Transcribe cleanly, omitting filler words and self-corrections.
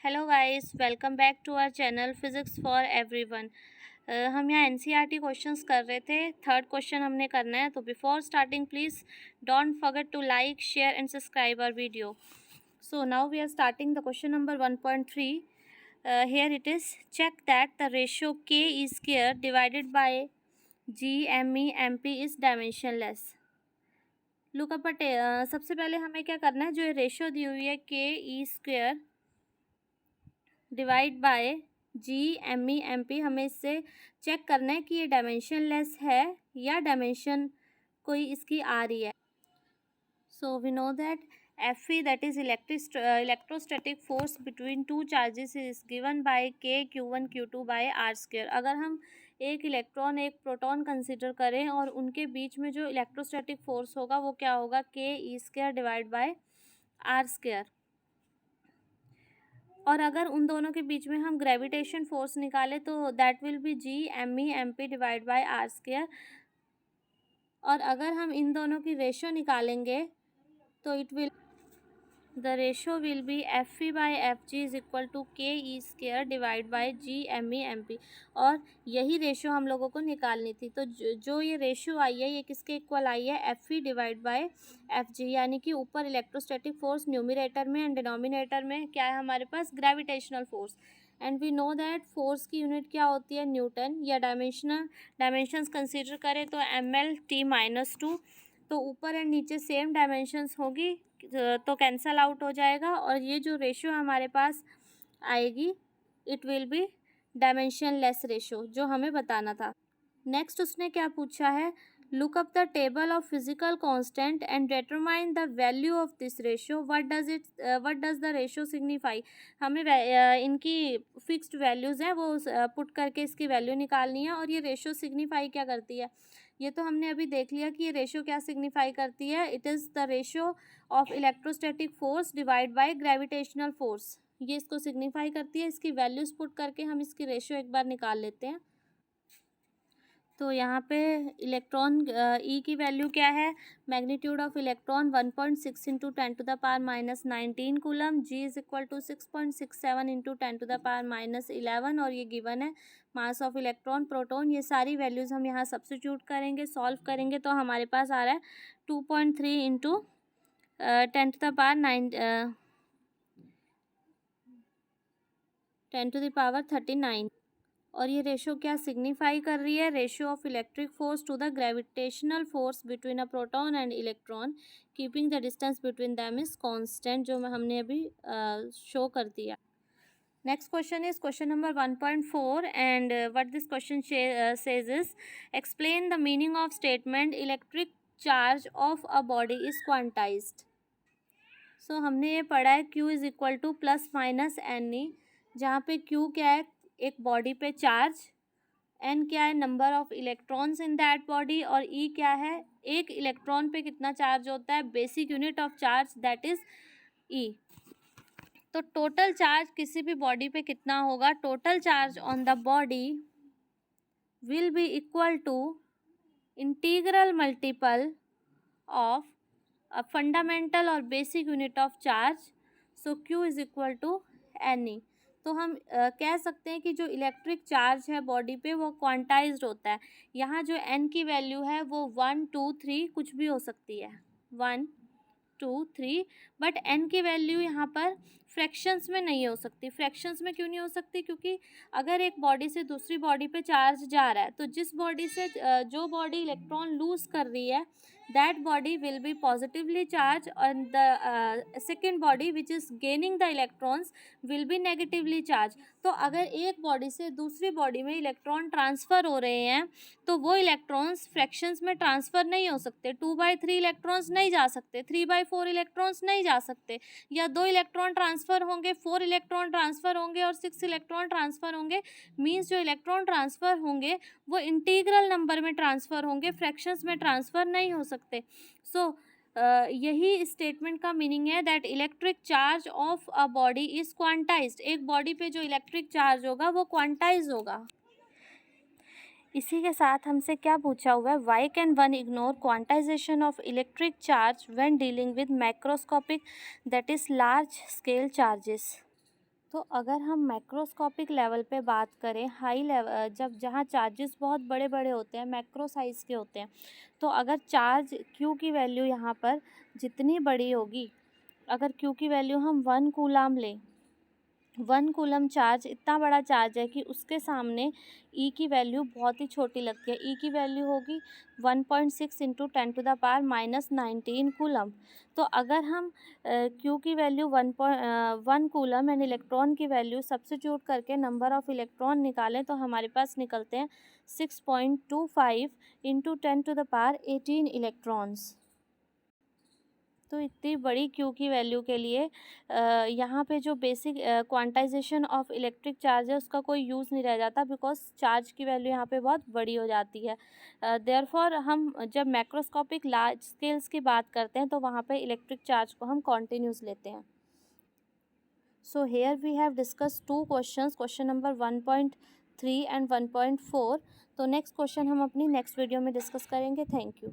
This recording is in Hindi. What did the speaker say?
Hello guys, welcome back to our channel physics for everyone. हम यहाँ एनसीईआरटी क्वेश्चंस कर रहे थे। थर्ड क्वेश्चन हमने करना है, तो before starting please don't forget to like, share and subscribe our video. So now we are starting the question number 1.3. Here it is, check that the ratio k e square divided by g me mp is dimensionless. Look up सबसे पहले हमें क्या करना है, जो ये रेशियो दी हुई है K E square divide by G M E M P, हमें इससे चेक करना है कि ये डायमेंशनलेस है या डायमेंशन कोई इसकी आ रही है। So we know that F E, that is electrostatic force between two charges, is given by K Q one Q two by R square. अगर हम एक इलेक्ट्रॉन एक प्रोटॉन कंसिडर करें और उनके बीच में जो इलेक्ट्रोस्टैटिक फोर्स होगा वो क्या होगा, K E square divide by R square. और अगर उन दोनों के बीच में हम ग्रेविटेशन फोर्स निकालें तो that will be G M E M P divide by R square. और अगर हम इन दोनों की रेशियो निकालेंगे तो the ratio will be F E by F G is equal to K E square divide by G M E M P. और यही रेशियो हम लोगों को निकालनी थी। तो जो ये रेशियो आई है ये किसके इक्वल आई है, F E divide by F G, यानी कि ऊपर इलेक्ट्रोस्टैटिक फोर्स न्यूमरेटर में एंड डिनोमिनेटर में क्या है हमारे पास, gravitational force. And we know that force की यूनिट क्या होती है, न्यूटन। या डायमेंशंस कंसिडर करें तो M L T minus two. तो ऊपर एंड नीचे सेम डायमेंशंस होगी तो कैंसल आउट हो जाएगा, और ये जो रेशियो हमारे पास आएगी it will be dimensionless ratio, जो हमें बताना था। नेक्स्ट उसने क्या पूछा है, look up the table of physical constant and determine the value of this ratio, what does the ratio signify. हमें इनकी फिक्स्ड वैल्यूज़ हैं वो पुट करके इसकी वैल्यू निकालनी है। और ये रेशियो सिग्निफाई क्या करती है, ये तो हमने अभी देख लिया कि ये रेशियो क्या सिग्निफाई करती है। It is the ratio of electrostatic force divide by gravitational force, ये इसको सिग्निफाई करती है। इसकी वैल्यूज़ पुट करके हम इसकी रेशियो एक बार निकाल लेते हैं। तो यहाँ पे इलेक्ट्रॉन ई की वैल्यू क्या है, magnitude of electron 1.6 into 10⁻⁻19 coulomb, G is equal to 6.67 into 10⁻11, और ये गिवन है मास ऑफ इलेक्ट्रॉन प्रोटॉन। ये सारी वैल्यूज़ हम यहाँ सब्स्टिट्यूट करेंगे, सॉल्व करेंगे तो हमारे पास आ रहा है 2.3 इंटू 10⁻39। और ये रेशियो क्या सिग्निफाई कर रही है, ratio of electric force to the gravitational force between a proton and electron, keeping the distance between them is constant, जो हमने अभी शो कर दिया। Next question is question number 1.4 and what this question says is, explain the meaning of statement electric charge of a body is quantized. So हमने ये पढ़ा है Q is equal to plus minus N E, जहाँ पे Q क्या है, एक बॉडी पे चार्ज, एन क्या है, number of electrons in that body, और ई क्या है, एक इलेक्ट्रॉन पे कितना चार्ज होता है, basic unit of charge that is E. तो टोटल चार्ज किसी भी बॉडी पे कितना होगा, total charge on the body will be equal to integral multiple of a fundamental और basic unit of charge, so Q is equal to N E. तो हम कह सकते हैं कि जो इलेक्ट्रिक चार्ज है बॉडी पे वो क्वांटाइज्ड होता है। यहाँ जो n की वैल्यू है वो 1 2 3 कुछ भी हो सकती है, 1 2 3, बट n की वैल्यू यहाँ पर फ्रैक्शंस में नहीं हो सकती। फ्रैक्शंस में क्यों नहीं हो सकती, क्योंकि अगर एक बॉडी से दूसरी बॉडी पे चार्ज जा रहा है तो जिस बॉडी से जो बॉडी इलेक्ट्रॉन लूज कर रही है that body will be positively charge, और the second body which is gaining the electrons will be negatively charge. तो अगर एक बॉडी से दूसरी बॉडी में इलेक्ट्रॉन ट्रांसफ़र हो रहे हैं तो वो इलेक्ट्रॉन्स फ्रैक्शंस में ट्रांसफ़र नहीं हो सकते। 2/3 इलेक्ट्रॉन्स नहीं जा सकते, 3/4 इलेक्ट्रॉन्स नहीं जा सकते, या 2 इलेक्ट्रॉन ट्रांसफ़र होंगे, 4 इलेक्ट्रॉन ट्रांसफ़र होंगे और 6 इलेक्ट्रॉन ट्रांसफ़र होंगे। मीन्स जो इलेक्ट्रॉन ट्रांसफ़र होंगे वो इंटीग्रल नंबर में ट्रांसफ़र होंगे, फ्रैक्शंस में ट्रांसफ़र नहीं हो सकते। सो यही स्टेटमेंट का मीनिंग है that electric charge of a body is quantized. एक बॉडी पे जो इलेक्ट्रिक चार्ज होगा वो क्वांटाइज होगा। इसी के साथ हमसे क्या पूछा हुआ है, why can one ignore quantization of electric charge when dealing with macroscopic that is large scale charges. तो अगर हम मैक्रोस्कोपिक लेवल पे बात करें, हाई लेवल जब जहाँ चार्जेस बहुत बड़े बड़े होते हैं, मैक्रो साइज़ के होते हैं, तो अगर चार्ज क्यू की वैल्यू यहाँ पर जितनी बड़ी होगी, अगर क्यू की वैल्यू हम 1 कूलाम लें, 1 कूलम चार्ज इतना बड़ा चार्ज है कि उसके सामने ई की वैल्यू बहुत ही छोटी लगती है। ई की वैल्यू होगी 1.6 इंटू 10⁻⁻19 कूलम। तो अगर हम क्यू की वैल्यू 1 कूलम एंड इलेक्ट्रॉन की वैल्यू सब्स्टिट्यूट करके नंबर ऑफ इलेक्ट्रॉन निकालें तो हमारे पास निकलते हैं 6.25 इंटू 10⁻18 इलेक्ट्रॉन्स। तो इतनी बड़ी क्यू की वैल्यू के लिए यहाँ पे जो basic quantization of electric charge है उसका कोई यूज़ नहीं रह जाता, बिकॉज चार्ज की वैल्यू यहाँ पे बहुत बड़ी हो जाती है। देयरफॉर हम जब मैक्रोस्कोपिक लार्ज स्केल्स की बात करते हैं तो वहाँ पे इलेक्ट्रिक चार्ज को हम कॉन्टिन्यूस लेते हैं। So here we have discuss 2 questions, question number 1.3 and 1.4। तो नेक्स्ट क्वेश्चन हम अपनी नेक्स्ट वीडियो में डिस्कस करेंगे। Thank you.